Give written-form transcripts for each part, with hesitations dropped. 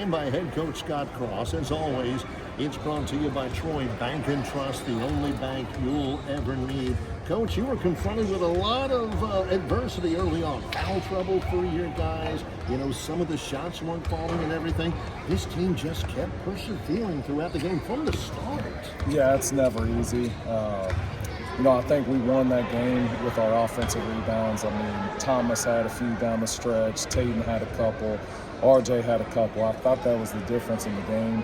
Postgame by head coach Scott Cross. As always, it's brought to you by Troy Bank and Trust, the only bank you'll ever need. Coach, you were confronted with a lot of adversity early on. Foul trouble for your guys. You know, some of the shots weren't falling and everything. This team just kept persevering throughout the game from the start. Yeah, it's never easy. I think we won that game with our offensive rebounds. I mean, Thomas had a few down the stretch. Tatum had a couple. RJ had a couple. I thought that was the difference in the game.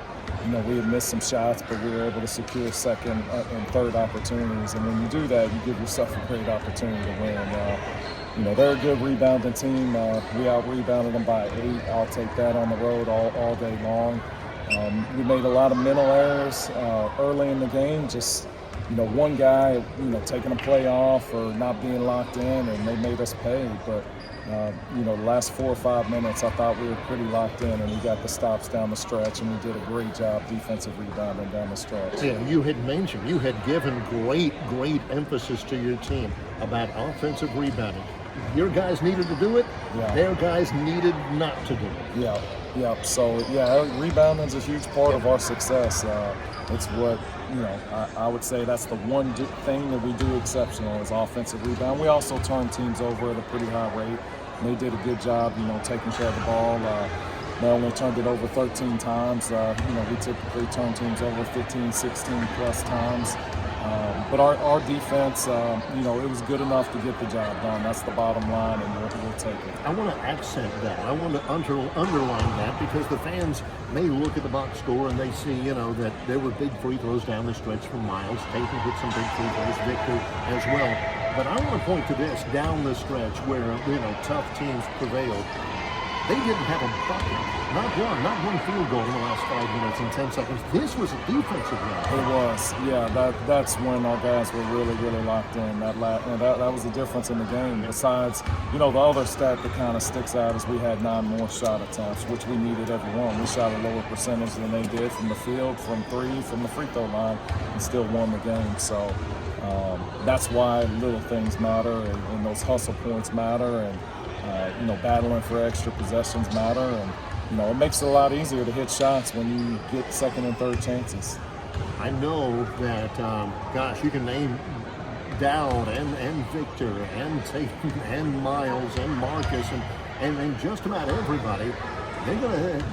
We had missed some shots, but we were able to secure second and third opportunities. And when you do that, you give yourself a great opportunity to win. They're a good rebounding team. We out-rebounded them by 8. I'll take that on the road all day long. We made a lot of mental errors early in the game. Just one guy, taking a play off or not being locked in, and they made us pay. But, the last 4 or 5 minutes, I thought we were pretty locked in, and we got the stops down the stretch, and we did a great job defensive rebounding down the stretch. Yeah, you had mentioned, you had given great emphasis to your team about offensive rebounding. Your guys needed to do it. Yeah. Their guys needed not to do it. Yeah. So, rebounding is a huge part of our success. It's what, I would say that's the one thing that we do exceptional is offensive rebound. We also turn teams over at a pretty high rate. They did a good job, taking care of the ball. They only turned it over 13 times. We typically turn teams over 15, 16 plus times. But our defense, it was good enough to get the job done. That's the bottom line, and we'll take it. I want to accent that. I want to underline that because the fans may look at the box score and they see, that there were big free throws down the stretch from Miles. Tatum hit some big free throws, Victor as well. But I want to point to this down the stretch where, tough teams prevailed. They didn't have a bucket, not one field goal in the last 5 minutes and 10 seconds. This was a defensive round. It was, yeah. That's when our guys were really locked in. That was the difference in the game. Besides, the other stat that kind of sticks out is we had 9 more shot attempts, which we needed every one. We shot a lower percentage than they did from the field, from 3, from the free throw line, and still won the game. So that's why little things matter, and those hustle points matter, and battling for extra possessions matter, and it makes it a lot easier to hit shots when you get second and third chances. I know that, you can name Dowd and Victor and Tatum and Miles and Marcus and just about everybody.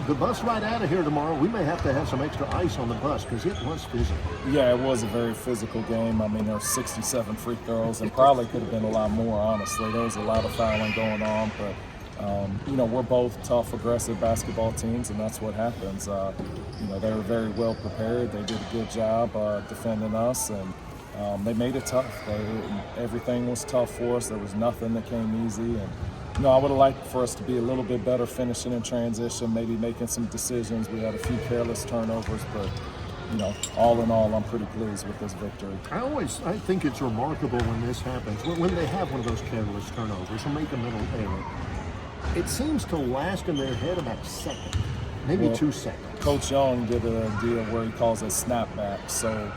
The bus ride out of here tomorrow, we may have to have some extra ice on the bus because it was physical. Yeah, it was a very physical game. I mean, there were 67 free throws and probably could have been a lot more, honestly. There was a lot of fouling going on, but, we're both tough, aggressive basketball teams, and that's what happens. They were very well prepared. They did a good job defending us, and they made it tough. Everything was tough for us. There was nothing that came easy, and I would have liked for us to be a little bit better finishing in transition, maybe making some decisions. We had a few careless turnovers, but, all in all, I'm pretty pleased with this victory. I think it's remarkable when this happens, when they have one of those careless turnovers or make a mental error. It seems to last in their head about a second, maybe 2 seconds. Coach Young did a deal where he calls it snapback. So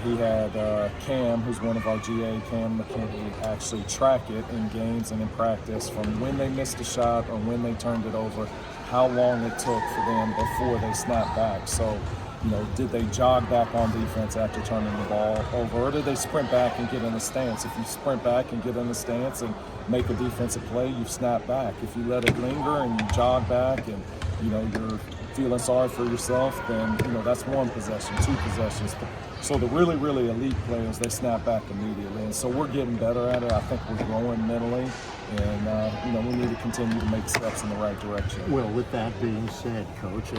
he had Cam, who's one of our GA, Cam McKinney, actually track it in games and in practice from when they missed a shot or when they turned it over, how long it took for them before they snapped back. So, did they jog back on defense after turning the ball over, or did they sprint back and get in the stance? If you sprint back and get in the stance and make a defensive play, you snap back. If you let it linger and you jog back and, you're feeling sorry for yourself, then, that's 1 possession, 2 possessions. So the really elite players, they snap back immediately. And so we're getting better at it. I think we're growing mentally. And, we need to continue to make steps in the right direction. Well, with that being said, Coach,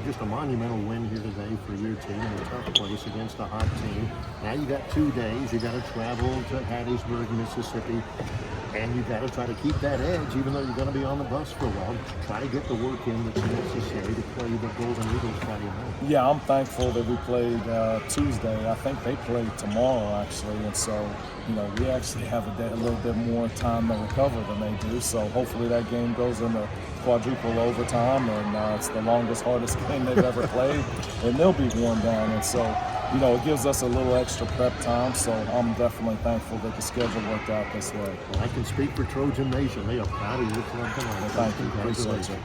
just a monumental win here today for your team in a tough place against a hot team. Now you got 2 days. You got to travel to Hattiesburg, Mississippi. And you got to try to keep that edge, even though you're going to be on the bus for a while. Try to get the work in that's necessary to play the Golden Eagles Friday night. Yeah, I'm thankful that we played Tuesday. I think they played tomorrow, actually. And so, we actually have a little bit more time to recover than they do. So hopefully that game goes into quadruple overtime, and it's the longest, hardest game they've ever played. And they'll be worn down. And so, it gives us a little extra prep time, so I'm definitely thankful that the schedule worked out this way. Well, I can speak for Trojan Nation. They are proud of your club tonight. Well, thank you. Appreciate you.